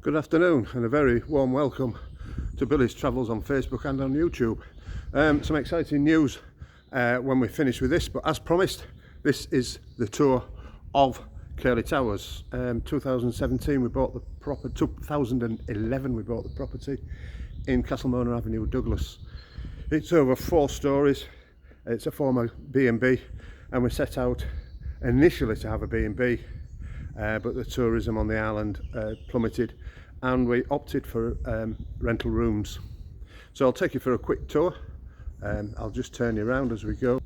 Good afternoon and a very warm welcome to Billy's Travels on Facebook and on YouTube. Some exciting news when we finish with this, but as promised, this is the tour of Curly Towers. 2017 we bought the property, 2011 we bought the property in Castlemona Avenue, Douglas. It's over 4 stories, it's a former B&B, and we set out initially to have a B&B, but the tourism on the island plummeted and we opted for rental rooms. So I'll take you for a quick tour. I'll just turn you around as we go.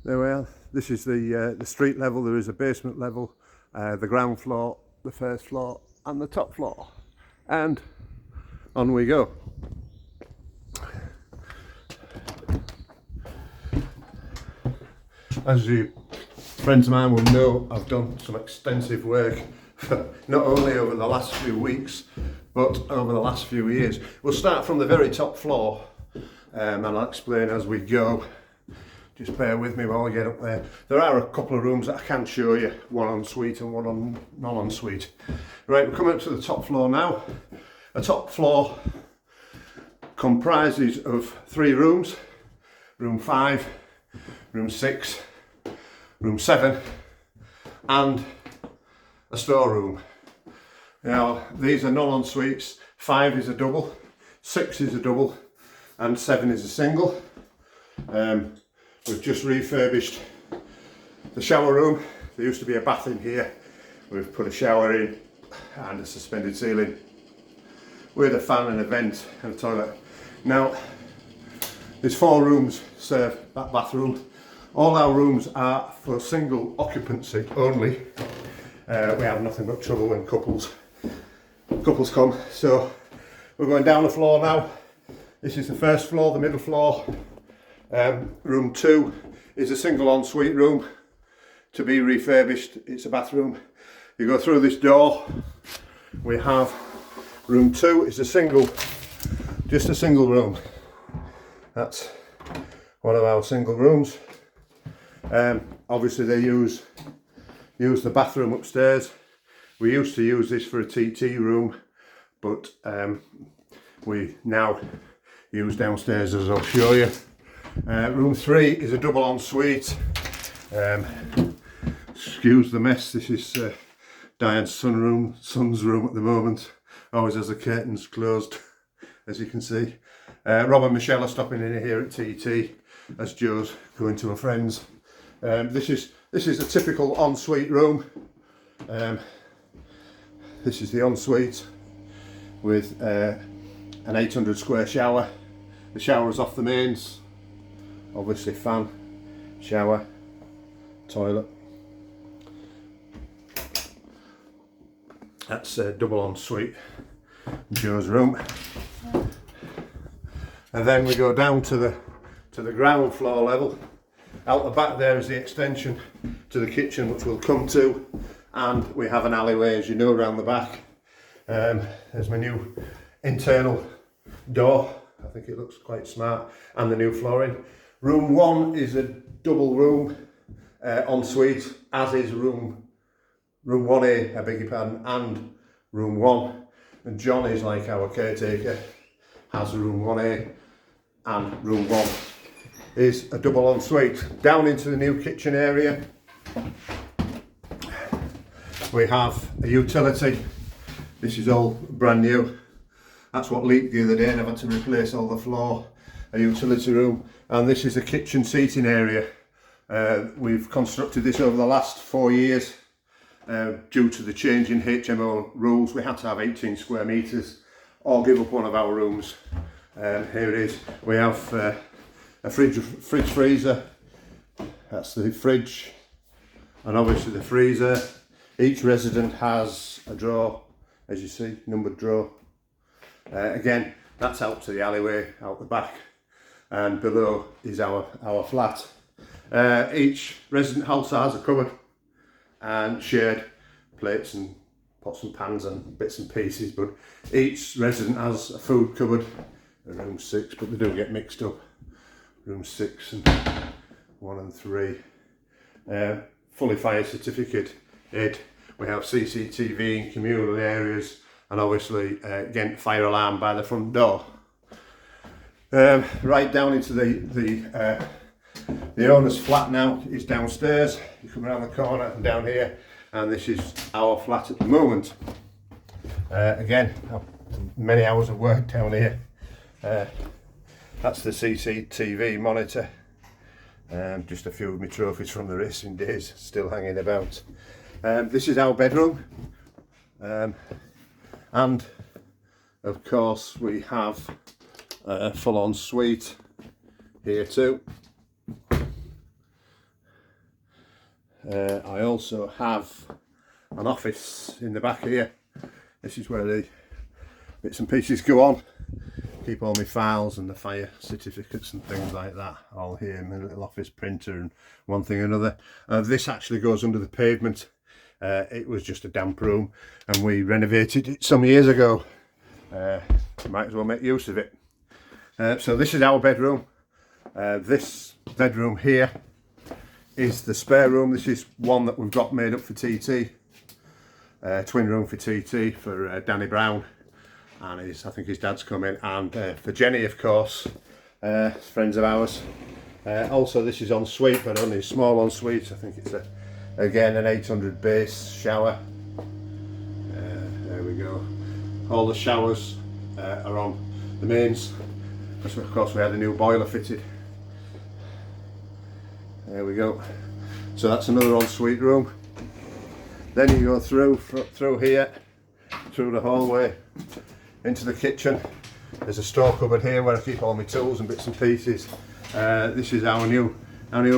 There we are. This is the street level. There is a basement level, the ground floor, the first floor and the top floor, and on we go. As you friends of mine will know, I've done some extensive work not only over the last few weeks but over the last few years. We'll start from the very top floor and I'll explain as we go. Just bear with me while we get up there. There are a couple of rooms that I can show you, one en suite and one on non-en-suite. Right, we're coming up to the top floor now. The top floor comprises of 3 rooms, room 5, room 6, room 7 and a storeroom. Now these are non-en-suites. 5 is a double, 6 is a double and 7 is a single. We've just refurbished the shower room. There used to be a bath in here. We've put a shower in and a suspended ceiling with a fan and a vent and a toilet. Now there's 4 rooms serve that bathroom. All our rooms are for single occupancy only. We have nothing but trouble when couples come. So we're going down the floor now. This is the first floor, the middle floor. Room 2 is a single ensuite room to be refurbished. It's a bathroom. You go through this door. We have room 2 is just a single room. That's one of our single rooms. Obviously they use the bathroom upstairs. We used to use this for a TT room, but we now use downstairs, as I'll show you. Room 3 is a double ensuite. Excuse the mess, this is Diane's son's room at the moment. Always has the curtains closed, as you can see. Rob and Michelle are stopping in here at TT as Joe's going to a friend's. This is a typical ensuite room. This is the ensuite with an 800 square shower. The shower is off the mains. Obviously fan, shower, toilet. That's a double ensuite, Joe's room. And then we go down to the ground floor level. Out the back there is the extension to the kitchen, which we'll come to, and we have an alleyway, as you know, around the back. There's my new internal door. I think it looks quite smart, and the new flooring. Room 1 is a double room ensuite, as is room 1A, I beg your pardon, and room 1. And John is like our caretaker, has room 1A and room 1 is a double ensuite. Down into the new kitchen area we have a utility. This is all brand new. That's what leaked the other day and I've had to replace all the floor. A utility room, and this is a kitchen seating area. We've constructed this over the last 4 years due to the change in HMO rules. We had to have 18 square metres or give up one of our rooms. Here it is. We have a fridge freezer. That's the fridge, and obviously the freezer. Each resident has a drawer, as you see, numbered drawer. Again, that's out to the alleyway out the back, and below is our flat. Each resident also has a cupboard and shared plates and pots and pans and bits and pieces, but each resident has a food cupboard. Room 6, but they do get mixed up. Room 6 and 1 and 3. Fully fire certificate. We have CCTV in communal areas, and obviously Ghent fire alarm by the front door. Right down into the owner's flat now is downstairs. You come around the corner and down here, and this is our flat at the moment. Again, many hours of work down here. That's the CCTV monitor. Just a few of my trophies from the racing days still hanging about. This is our bedroom, and of course we have a full-on suite here too. I also have an office in the back here. This is where the bits and pieces go on. Keep all my files and the fire certificates and things like that all here. My little office printer and one thing or another. This actually goes under the pavement. It was just a damp room and we renovated it some years ago. Might as well make use of it. So this is our bedroom. This bedroom here is the spare room. This is one that we've got made up for TT. Twin room for TT, for Danny Brown. And I think his dad's coming, and for Jenny, of course, friends of ours. Also, this is en suite, but only a small en suite. I think it's again an 800 base shower. There we go. All the showers are on the mains. Of course, we had a new boiler fitted. There we go. So that's another en suite room. Then you go through here, through the hallway, into the kitchen. There's a store cupboard here where I keep all my tools and bits and pieces. This is our new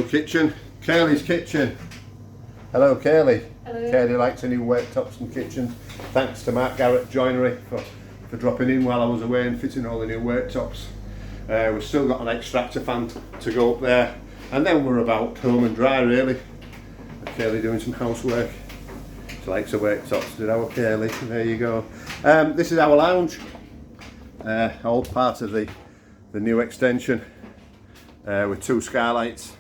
kitchen, Kaylee's kitchen. Hello, Kaylee. Hello. Kaylee likes a new worktops and kitchen. Thanks to Mark Garrett Joinery for dropping in while I was away and fitting all the new worktops. We've still got an extractor fan to go up there, and then we're about home and dry really. Kaylee doing some housework. She likes her worktops. Did our Kaylee? There you go. This is our lounge, all part of the new extension, with 2 skylights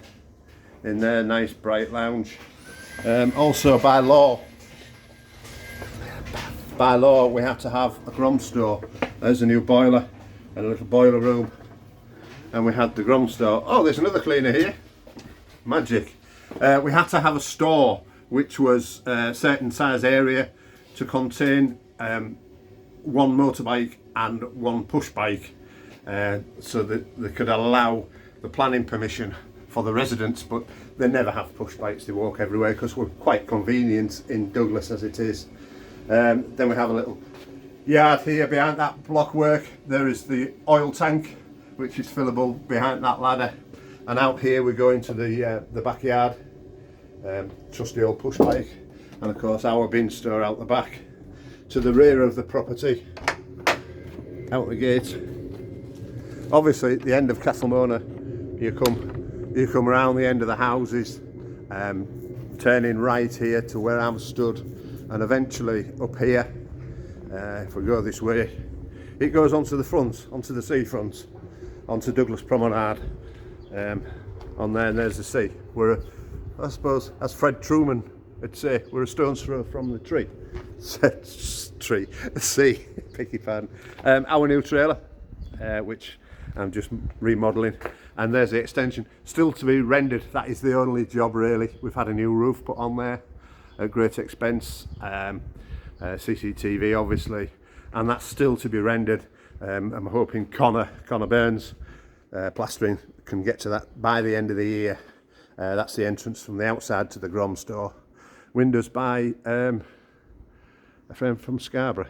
in there. Nice bright lounge. Also by law we have to have a grom store. There's a new boiler and a little boiler room, and we had the grom store. Oh, there's another cleaner here. Magic. We had to have a store which was a certain size area to contain 1 motorbike and 1 push bike, so that they could allow the planning permission for the residents, but they never have push bikes. They walk everywhere because we're quite convenient in Douglas as it is. Then we have a little yard here behind that block work. There is the oil tank, which is fillable behind that ladder, and out here we go into the backyard. Trusty old push bike, and of course our bin store out the back. To the rear of the property, out the gate. Obviously at the end of Castlemona you come around the end of the houses, turning right here to where I'm stood, and eventually up here, if we go this way, it goes onto the front, onto the seafront, onto Douglas Promenade. On there, and there's the sea. I suppose, as Fred Truman would say, we're a stone's throw from the tree. Sea, picky pardon. Our new trailer, which I'm just remodelling, and there's the extension, still to be rendered. That is the only job really. We've had a new roof put on there at great expense, CCTV obviously, and that's still to be rendered. I'm hoping Connor Burns plastering can get to that by the end of the year. That's the entrance from the outside to the Grom store. Windows by a friend from Scarborough.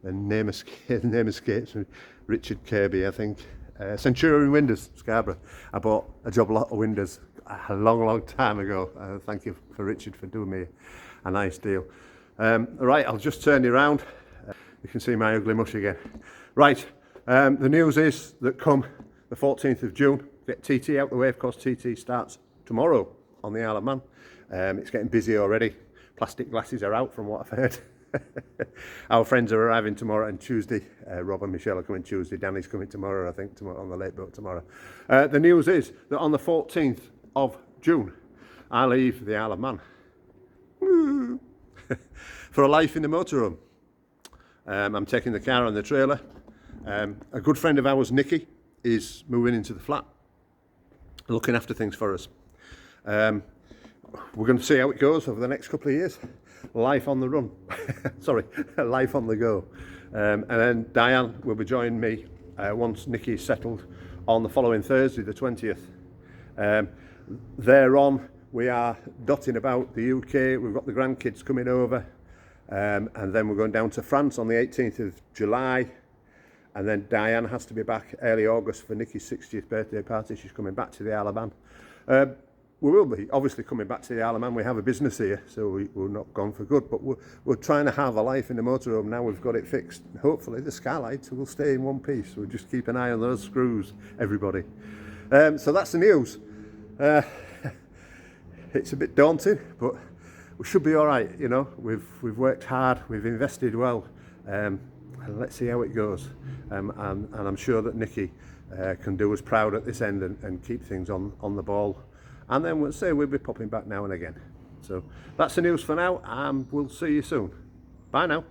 The name escapes me. Richard Kirby, I think. Centurion Windows, Scarborough. I bought a job lot of windows a long time ago. Thank you for Richard for doing me a nice deal. Right, I'll just turn you around. You can see my ugly mush again. Right, the news is that come the 14th of June, get TT out the way. Of course, TT starts tomorrow on the Isle of Man. It's getting busy already. Plastic glasses are out from what I've heard. Our friends are arriving tomorrow and Tuesday. Rob and Michelle are coming Tuesday. Danny's coming tomorrow, I think, tomorrow on the late boat tomorrow. The news is that on the 14th of June, I leave the Isle of Man. for a life in the motorhome. I'm taking the car and the trailer. A good friend of ours, Nikki, is moving into the flat, looking after things for us. We're going to see how it goes over the next couple of years. Life on the run. Sorry, life on the go. And then Diane will be joining me once Nikki is settled on the following Thursday, the 20th. Thereon, we are dotting about the UK. We've got the grandkids coming over. And then we're going down to France on the 18th of July. And then Diane has to be back early August for Nikki's 60th birthday party. She's coming back to the Isle of Man. We will be obviously coming back to the Isle of Man. We have a business here, so we're not gone for good. But we're trying to have a life in the motorhome now. We've got it fixed. Hopefully the skylights will stay in one piece. We'll just keep an eye on those screws, everybody. So that's the news. It's a bit daunting, but we should be all right. You know, we've worked hard. We've invested well. And let's see how it goes. And I'm sure that Nikki can do us proud at this end and keep things on the ball. And then we'll be popping back now and again. So that's the news for now, and we'll see you soon. Bye now.